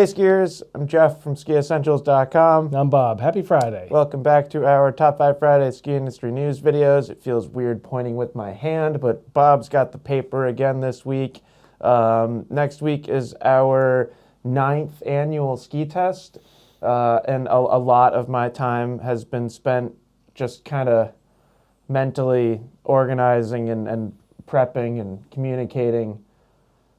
Hey skiers, I'm Jeff from skiessentials.com. I'm Bob. Happy Friday. Welcome back to our Top 5 Friday ski industry news videos. It feels weird pointing with my hand, but Bob's got the paper again this week. Next week is our 9th annual ski test, and a lot of my time has been spent just kind of mentally organizing and prepping and communicating.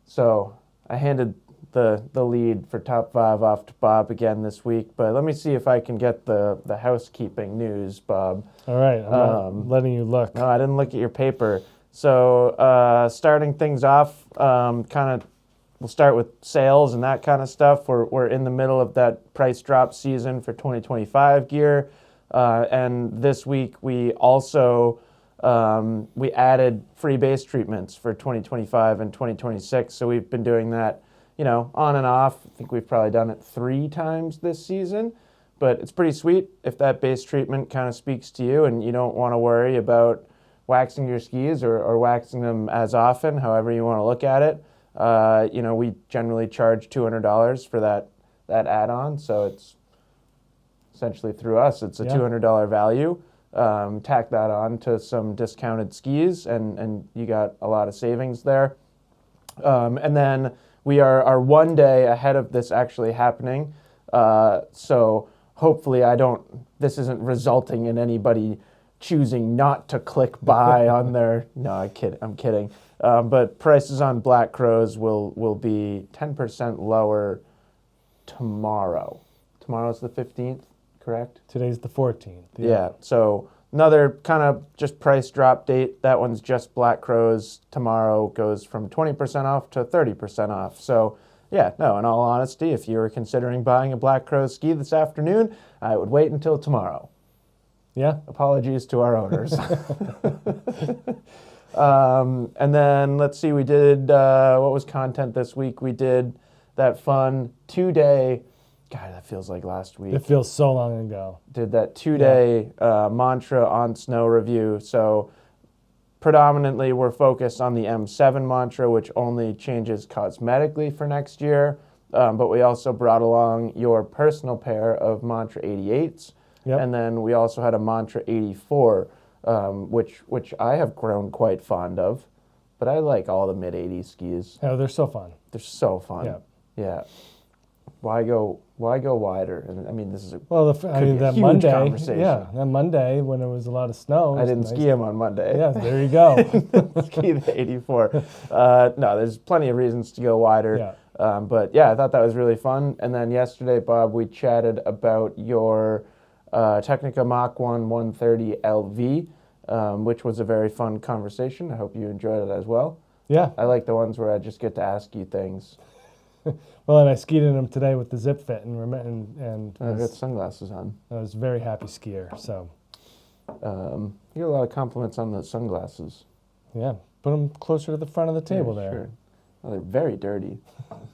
So I handed the lead for top 5 off to Bob again this week, but let me see if I can get the housekeeping news, Bob. All right, I'm not letting you look. No, I didn't look at your paper. So starting things off, we'll start with sales and that kind of stuff. We're in the middle of that price drop season for 2025 gear, and this week we also we added free base treatments for 2025 and 2026. So we've been doing that, on and off. I think we've probably done it 3 times this season, but it's pretty sweet if that base treatment kind of speaks to you and you don't want to worry about waxing your skis or waxing them as often, however you want to look at it. We generally charge $200 for that add-on, so it's essentially through us, it's a $200 value. Tack that on to some discounted skis, and you got a lot of savings there. And then we are 1 day ahead of this actually happening. So hopefully this isn't resulting in anybody choosing not to click buy on their, no, I'm kidding. But prices on Black Crows will be 10% lower tomorrow. Tomorrow's the 15th, correct? Today's the 14th. Yeah, so another kind of just price drop date. That one's just Black Crows. Tomorrow goes from 20% off to 30% off. So yeah, no, in all honesty, if you were considering buying a Black Crows ski this afternoon, I would wait until tomorrow. Yeah. Apologies to our owners. And then let's see, we did, what was content this week? We did that fun 2-day, God, that feels like last week. It feels so long ago. Did that 2-day mantra on snow review. So predominantly we're focused on the M7 mantra, which only changes cosmetically for next year. But we also brought along your personal pair of Mantra 88s. Yep. And then we also had a Mantra 84, which I have grown quite fond of. But I like all the mid-80s skis. Oh, they're so fun. They're so fun. Yeah. Yeah. Why go wider? And I mean, this is that huge Monday, conversation. yeah, that Monday when it was a lot of snow. I didn't ski him on Monday. Yeah, there you go. Ski the 84. No, there's plenty of reasons to go wider. Yeah. But yeah, I thought that was really fun. And then yesterday, Bob, we chatted about your Technica Mach 1 130 LV, which was a very fun conversation. I hope you enjoyed it as well. Yeah. I like the ones where I just get to ask you things. Well, and I skied in them today with the zip fit, and I got sunglasses on. I was a very happy skier. So, you get a lot of compliments on the sunglasses. yeah, put them closer to the front of the table there. Sure. Well, they're very dirty.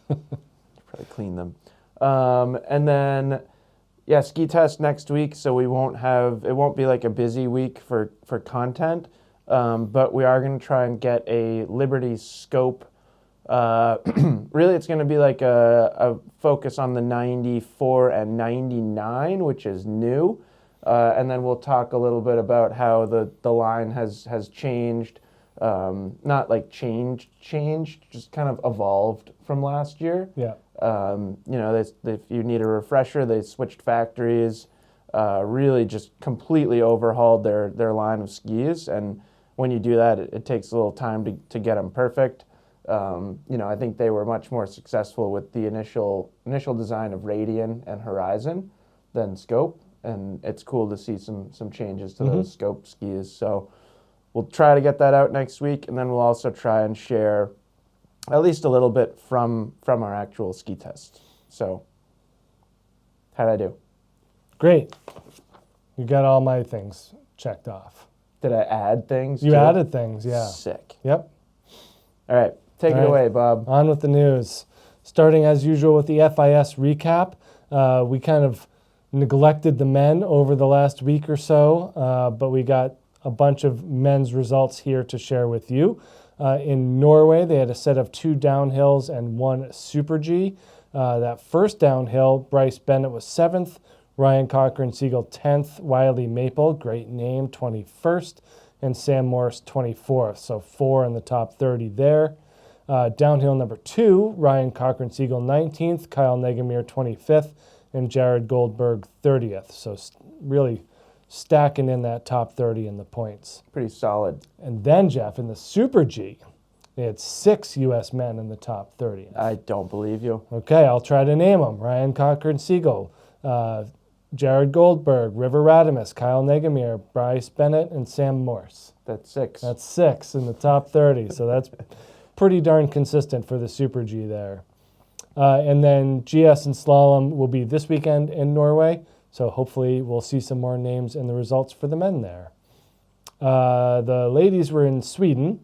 Probably clean them. And then, yeah, ski test next week. So it won't be like a busy week for content. But we are going to try and get a Liberty scope. Really, it's going to be like a focus on the 94 and 99, which is new. And then we'll talk a little bit about how the line has changed. Not like changed, just kind of evolved from last year. Yeah. If you need a refresher, they switched factories, really just completely overhauled their line of skis. And when you do that, it takes a little time to get them perfect. I think they were much more successful with the initial design of Radian and Horizon than Scope, and it's cool to see some changes to those Scope skis. So we'll try to get that out next week, and then we'll also try and share at least a little bit from our actual ski test. So how'd I do? Great. You got all my things checked off. Did I add things? You added things, yeah. Sick. Yep. All right. Take it away, Bob. On with the news. Starting as usual with the FIS recap. We kind of neglected the men over the last week or so, but we got a bunch of men's results here to share with you. In Norway, they had a set of 2 downhills and 1 Super G. That first downhill, Bryce Bennett was 7th, Ryan Cochran-Siegel 10th, Wiley Maple, great name, 21st, and Sam Morse 24th. So 4 in the top 30 there. Downhill number 2, Ryan Cochran-Siegel 19th, Kyle Negamir 25th, and Jared Goldberg 30th. So really stacking in that top 30 in the points. Pretty solid. And then, Jeff, in the Super G, they had 6 U.S. men in the top 30. I don't believe you. Okay, I'll try to name them. Ryan Cochran-Siegel, Jared Goldberg, River Radimus, Kyle Negamir, Bryce Bennett, and Sam Morse. That's 6. That's 6 in the top 30. So that's pretty darn consistent for the Super G there. And then GS and Slalom will be this weekend in Norway. So hopefully we'll see some more names and the results for the men there. The ladies were in Sweden.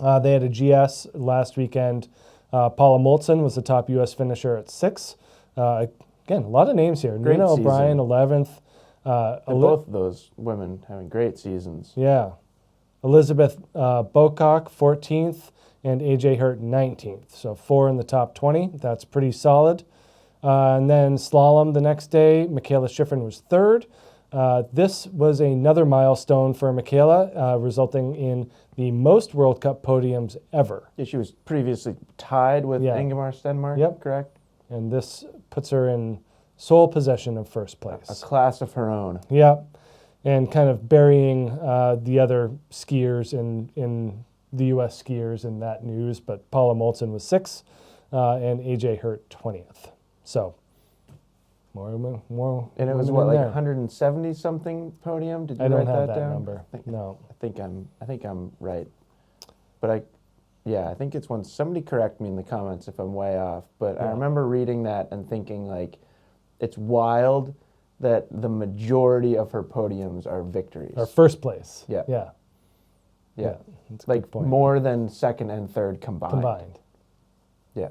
They had a GS last weekend. Paula Moltzen was the top U.S. finisher at 6. Again, a lot of names here. Great Nina season. O'Brien, 11th. And both of those women having great seasons. Yeah. Elizabeth Bocock, 14th, and AJ Hurt, 19th. So 4 in the top 20. That's pretty solid. And then slalom the next day, Michaela Schifrin was 3rd. This was another milestone for Michaela, resulting in the most World Cup podiums ever. Yeah, she was previously tied with Ingemar Stenmark, Yep. correct? And this puts her in sole possession of first place. A class of her own. Yeah, and kind of burying the other skiers in the U.S. skiers in that news. But Paula Moltzen was 6th, and AJ Hurt 20th. So more. And it was what, like 170 something podium? Did you I don't write have that that down? number. No. I think I'm right. But I think it's one. Somebody correct me in the comments if I'm way off. But I remember reading that and thinking, like, it's wild that the majority of her podiums are victories. Or first place. Yeah. Yeah. Yeah. That's a Like good point. more than second and third combined. Yeah.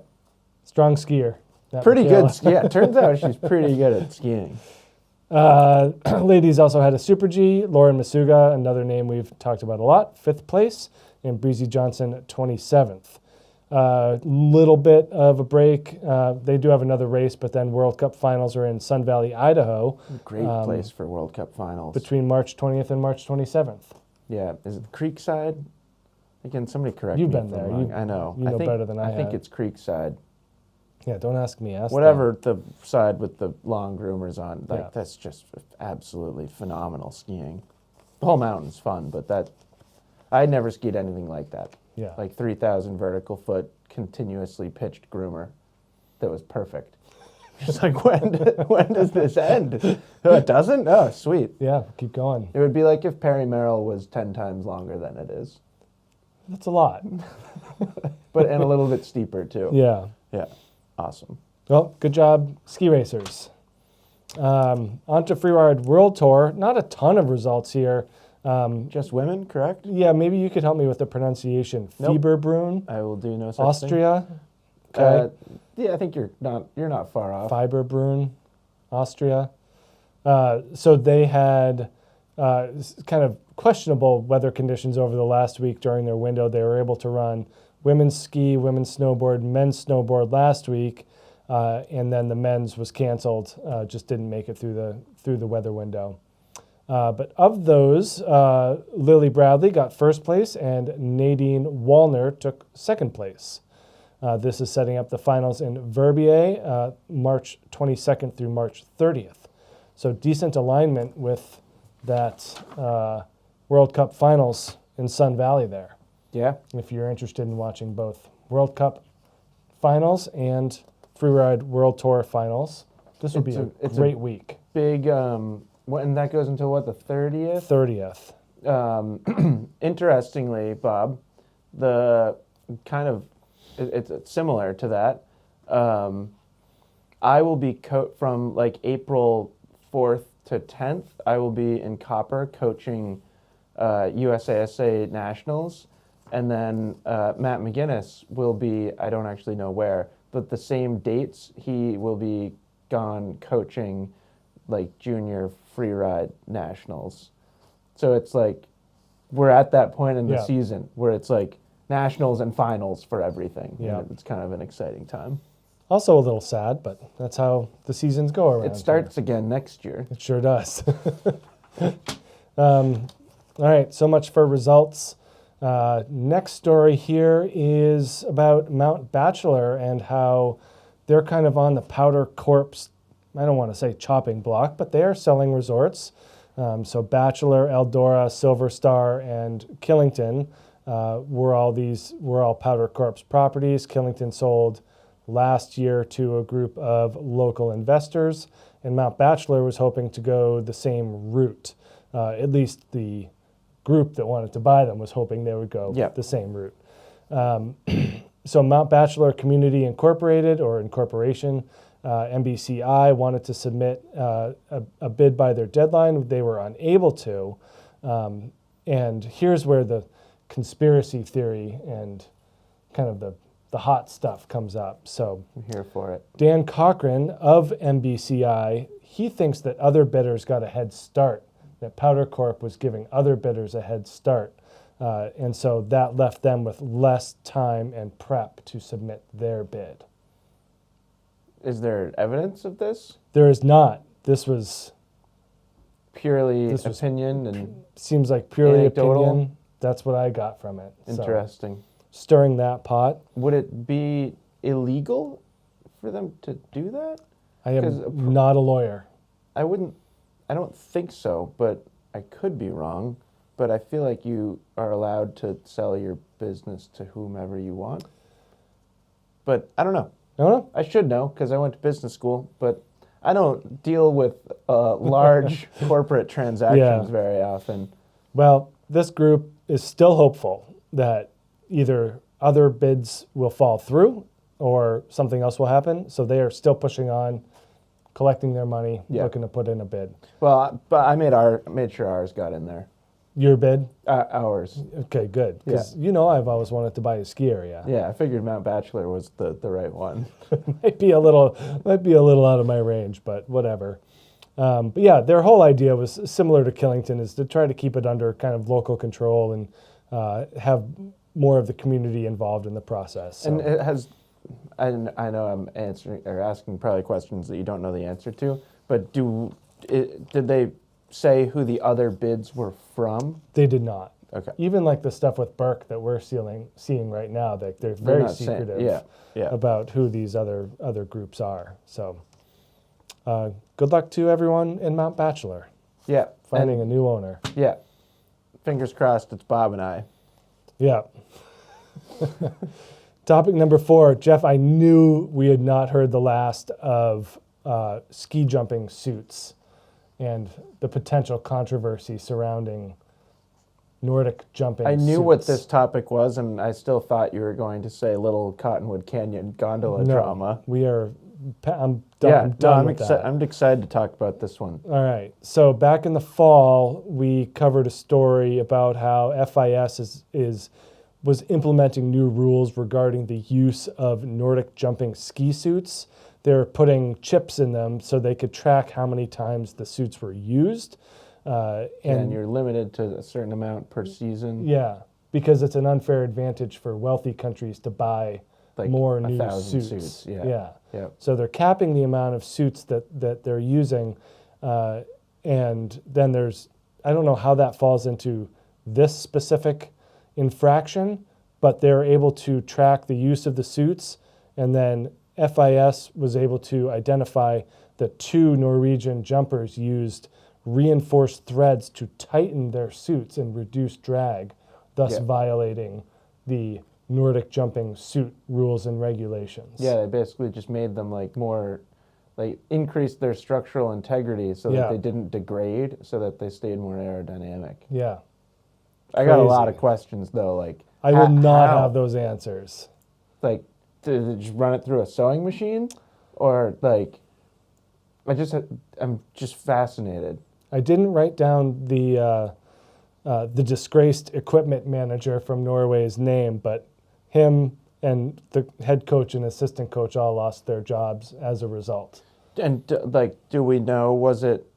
Strong skier. that Pretty Michaela. good. Yeah, it turns out she's pretty good at skiing. Ladies also had a Super G. Lauren Masuga, another name we've talked about a lot, 5th place, and Breezy Johnson, 27th. Little bit of a break. They do have another race, but then World Cup finals are in Sun Valley, Idaho. Great place for World Cup finals. Between March 20th and March 27th. Yeah, is it Creekside? Again, somebody correct You've me been if I'm there. wrong. I know. You know better than I think have. it's Creekside. Yeah, don't ask me. Ask Whatever the side with the long groomers on, like Yeah. that's just absolutely phenomenal skiing. The whole mountain's fun, but that I'd never skied anything like that. Yeah. Like 3,000 vertical foot, continuously pitched groomer. That was perfect. Just like when does this end? Oh, it doesn't? Oh, sweet. Yeah, keep going. It would be like if Perry Merrill was 10 times longer than it is, That's a lot. but and a little bit steeper too. Yeah. Yeah. Awesome. Well, good job, ski racers. On to Freeride World Tour. Not a ton of results here. Just women, correct? Yeah, maybe you could help me with the pronunciation. Nope. Fieberbrunn, I will do no such thing. Austria. Okay. Yeah, I think you're not far off. Fiberbrunn, Austria. So they had kind of questionable weather conditions over the last week during their window. They were able to run women's ski, women's snowboard, men's snowboard last week, and then the men's was canceled. Just didn't make it through the weather window. But of those, Lily Bradley got first place, and Nadine Wallner took second place. This is setting up the finals in Verbier, March 22nd through March 30th. So decent alignment with that World Cup finals in Sun Valley there. Yeah. If you're interested in watching both World Cup finals and Freeride World Tour finals, this would be a great week. Big, and that goes until what, the 30th? 30th. Interestingly, Bob, the kind of, it's similar to that. I will be from like April 4th to 10th, I will be in Copper coaching USASA Nationals. And then Matt McGinnis will be, I don't actually know where, but the same dates, he will be gone coaching like junior freeride nationals. So it's like, we're at that point in the season where it's like nationals and finals for everything. Yeah. And it's kind of an exciting time. Also a little sad, but that's how the seasons go around. It starts again next year. It sure does. All right, so much for results. Next story here is about Mount Bachelor and how they're kind of on the Powder Corp's, I don't want to say chopping block, but they are selling resorts. So Bachelor, Eldora, Silver Star, and Killington were all Powder Corp's properties. Killington sold last year to a group of local investors, and Mount Bachelor was hoping to go the same route. At least the group that wanted to buy them was hoping they would go the same route. So Mount Bachelor Community Incorporated, or Incorporation, MBCI, wanted to submit a bid by their deadline. They were unable to. And here's where the conspiracy theory and kind of the hot stuff comes up. So I'm here for it. Dan Cochran of MBCI, he thinks that other bidders got a head start, that Powder Corp was giving other bidders a head start. And so that left them with less time and prep to submit their bid. Is there evidence of this? There is not. This was Purely opinion and seems like purely anecdotal? opinion. That's what I got from it. So, interesting. stirring that pot. Would it be illegal for them to do that? I am not a lawyer. I don't think so, but I could be wrong. But I feel like you are allowed to sell your business to whomever you want. But I don't know. I don't know. I should know because I went to business school, but I don't deal with large corporate transactions very often. Well, this group is still hopeful that either other bids will fall through or something else will happen. So they are still pushing on, collecting their money, looking to put in a bid. Well, but I made sure ours got in there. Your bid? Ours. Okay, good. Because I've always wanted to buy a ski area. Yeah, I figured Mount Bachelor was the right one. might be a little out of my range, but whatever. But yeah, their whole idea was similar to Killington, is to try to keep it under kind of local control and have more of the community involved in the process. So. And it has, I know I'm asking probably questions that you don't know the answer to, but did they say who the other bids were from? They did not. Okay. Even like the stuff with Burke that we're seeing right now, that they're very secretive about who these other groups are. So good luck to everyone in Mount Bachelor. Yeah. Finding a new owner. Yeah. Fingers crossed it's Bob and I. Yeah. Topic number 4. Jeff, I knew we had not heard the last of ski jumping suits and the potential controversy surrounding Nordic jumping I knew suits. what this topic was, and I still thought you were going to say Little Cottonwood Canyon gondola drama. I'm done with that. I'm excited to talk about this one. All right. So back in the fall, we covered a story about how FIS was implementing new rules regarding the use of Nordic jumping ski suits. They're putting chips in them so they could track how many times the suits were used. And you're limited to a certain amount per season. Yeah, because it's an unfair advantage for wealthy countries to buy more new 1,000 suits. Yeah. So they're capping the amount of suits that they're using. And then I don't know how that falls into this specific infraction, but they're able to track the use of the suits, and then FIS was able to identify that 2 Norwegian jumpers used reinforced threads to tighten their suits and reduce drag, thus violating the Nordic jumping suit rules and regulations. Yeah, they basically just made them increased their structural integrity so that they didn't degrade, so that they stayed more aerodynamic. Yeah. I got a lot of questions though, I will not have those answers. Did they just run it through a sewing machine? Or I'm just fascinated. I didn't write down the disgraced equipment manager from Norway's name, but him and the head coach and assistant coach all lost their jobs as a result. And do we know, was it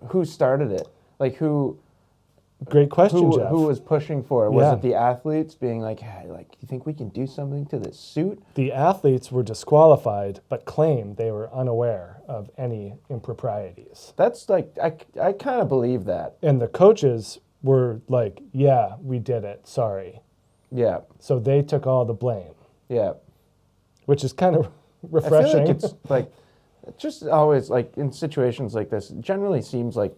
who started it? Great question, Jeff. Who was pushing for it? Was Yeah. it the athletes being like, hey, like, do you think we can do something to this suit? The athletes were disqualified, but claimed they were unaware of any improprieties. That's like, I kind of believe that. And the coaches were like, yeah, we did it, sorry. Yeah, So they took all the blame, yeah. which is kind of I refreshing. feel like it's like, it just always like in situations like this, it generally seems like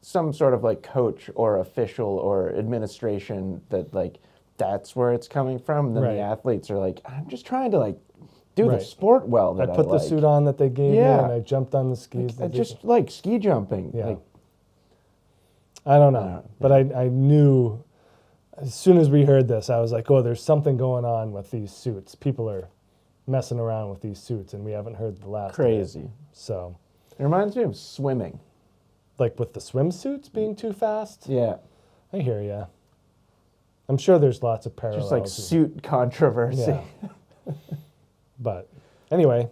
some sort of like coach or official or administration that like that's where it's coming from. And then Right. the athletes are like, I'm just trying to like do Right. the sport well I that put the like. suit on that they gave me, Yeah. and I jumped on the skis. I that they- just like ski jumping. Yeah. Like, I don't know, but I knew as soon as we heard this, I was like, oh, there's something going on with these suits. People are messing around with these suits, and we haven't heard the last of it. crazy. So, It reminds me of swimming. like with the swimsuits being too fast, Yeah. I hear ya. I'm sure there's lots of parallels. Just like suit controversy. Yeah. But anyway,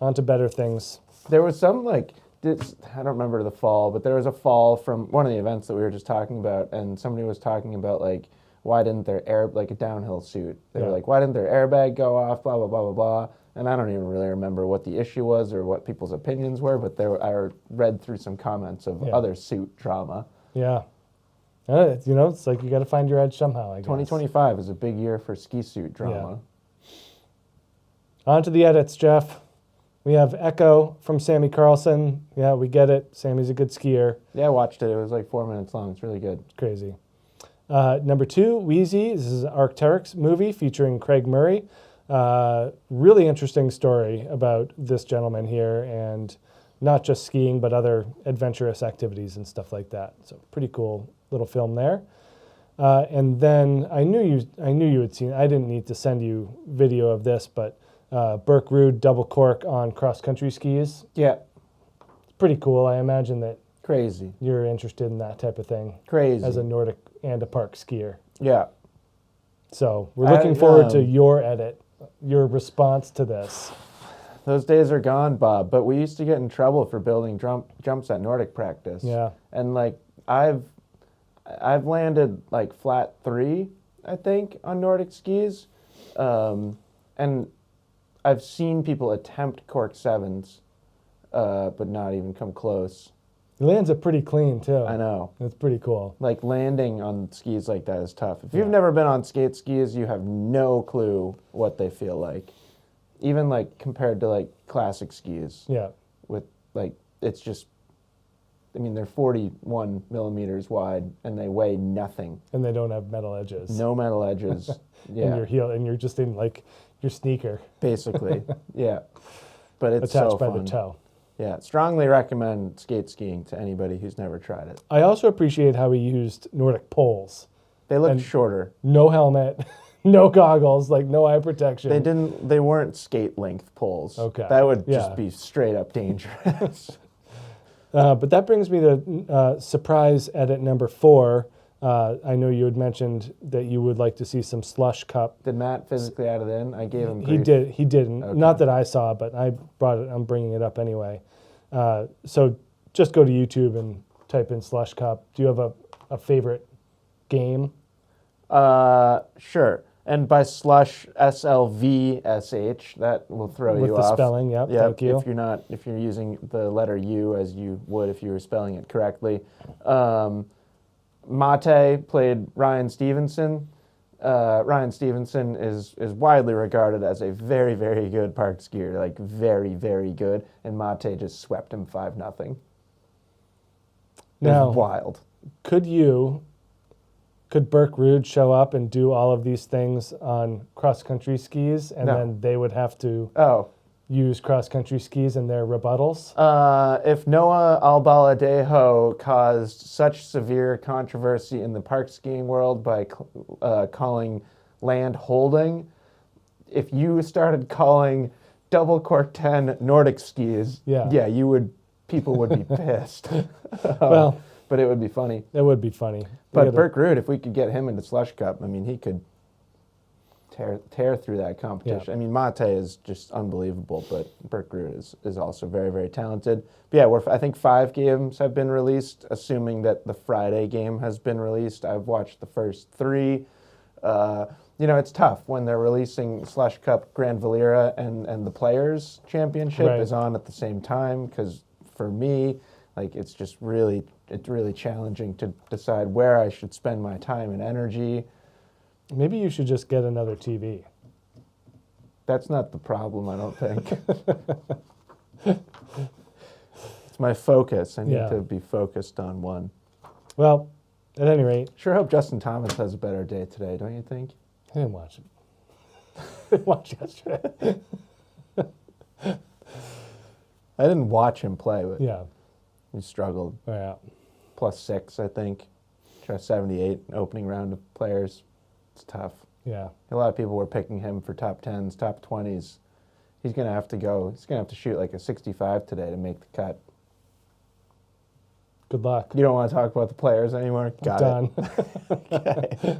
on to better things. There was some like, I don't remember the fall, but there was a fall from one of the events that we were just talking about, and somebody was talking about like, why didn't their like a downhill suit? They were Yeah. like, why didn't their airbag go off? Blah blah blah blah blah. And I don't even really remember what the issue was or what people's opinions were, but I read through some comments of Yeah. other suit drama. Yeah. It's like you got to find your edge somehow, I guess. 2025 is a big year for ski suit drama. On to the edits, Jeff. We have Echo from Sammy Carlson. Yeah, we get it. Sammy's a good skier. Yeah, I watched it. It was like 4 minutes long. It's really good. Crazy. Number 2, Wheezy. This is an Arc'teryx movie featuring Craig Murray. Really interesting story about this gentleman here, and not just skiing, but other adventurous activities and stuff like that. So pretty cool little film there. And then I knew you had seen. I didn't need to send you video of this, but Burke Rude double cork on cross country skis. Yeah, It's pretty cool. I imagine that crazy. you're interested in that type of thing Crazy. as a Nordic and a park skier. Yeah. So we're looking forward to um, your edit, your response to this. Those days are gone, Bob, but we used to get in trouble for building jumps at Nordic practice. Yeah. And like I've landed like flat 3, I think, on Nordic skis. And I've seen people attempt cork 7s, but not even come close. He lands it pretty clean too. I know. It's pretty cool. Like landing on skis like that is tough. If you've never been on skate skis, you have no clue what they feel like. Even like compared to like classic skis Yeah. with like, it's just, I mean, they're 41 millimeters wide and they weigh nothing. And they don't have metal edges. No metal edges. In Yeah, your heel, and you're just in like your sneaker basically. Yeah. But it's attached so by fun. the toe. Yeah, strongly recommend skate skiing to anybody who's never tried it. I also appreciate how he used Nordic poles. They look And- shorter. No helmet, no goggles, like no eye protection. They weren't skate length poles. Okay. That would Yeah. just be straight up dangerous. But that brings me to surprise edit number 4. I know you had mentioned that you would like to see some slush cup. Did Matt physically add it in? I gave him He grief. did. He didn't. Okay. Not that I saw, but I brought it. I'm bringing it up anyway. So just go to YouTube and type in slush cup. Do you have a favorite game? Sure. And by slush, SLVSH, that will throw With you the off. spelling, yep, Yep, thank you. If you're using the letter U as you would if you were spelling it correctly. Mate played Ryan Stevenson. Ryan Stevenson is widely regarded as a very, very good park skier, like very, very good. And Mate just swept him 5-0. It Now, was wild. Could Burke Rude show up and do all of these things on cross-country skis, and No. then they would have to Oh, use cross-country skis in their rebuttals? if Noah Albaladejo caused such severe controversy in the park skiing world by calling land holding, if you started calling double cork 10 Nordic skis, Yeah. people would be pissed. Well, But it would be funny. that would be funny. They But gotta- Burke Rude, if we could get him into Slush Cup, I mean, he could tear through that competition. Yeah. I mean, Mate is just unbelievable, but Berkrud is also very, very talented. But yeah, I think 5 games have been released, assuming that the Friday game has been released. I've watched the first 3. It's tough when they're releasing SLVSH Cup Grand Valera and the Players Championship Right. is on at the same time, because for me, like, it's really challenging to decide where I should spend my time and energy. Maybe you should just get another TV. That's not the problem, I don't think. It's my focus. I need to be focused on one. Well, at any rate. Sure hope Justin Thomas has a better day today, don't you think? I didn't watch it. I didn't watch yesterday. I didn't watch him play, but Yeah. he struggled. Yeah. +6, I think. 78 opening round of Players. It's tough. Yeah. A lot of people were picking him for top 10s, top 20s. He's going to have to go. He's going to have to shoot like a 65 today to make the cut. Good luck. You don't want to talk about the Players anymore? Got Done. it. Okay.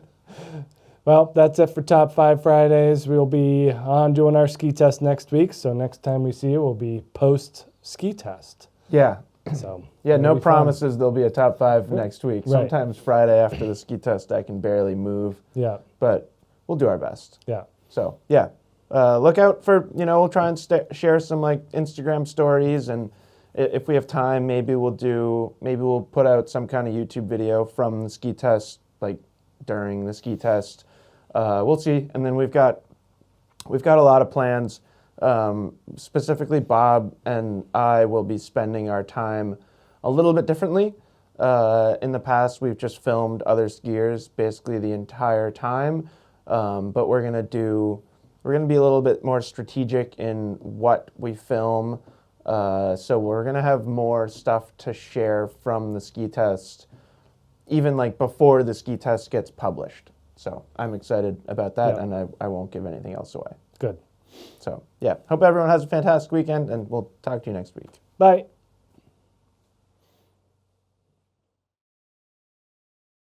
Well, that's it for Top 5 Fridays. We'll be on doing our ski test next week. So next time we see you will be post ski test. Yeah. So Yeah, no it'll be fun. promises there'll be a top 5 next week. Right. Sometimes Friday after the ski test I can barely move, Yeah. but we'll do our best. Yeah. So, yeah. Look out for, we'll try and share some like Instagram stories, and if we have time, maybe we'll put out some kind of YouTube video from the ski test, like during the ski test. We'll see. And then we've got a lot of plans. Specifically, Bob and I will be spending our time a little bit differently. In the past, we've just filmed other skiers basically the entire time, but we're gonna be a little bit more strategic in what we film. So we're gonna have more stuff to share from the ski test, even like before the ski test gets published. So I'm excited about that, and I won't give anything else away. Good. So, yeah, hope everyone has a fantastic weekend, and we'll talk to you next week. Bye.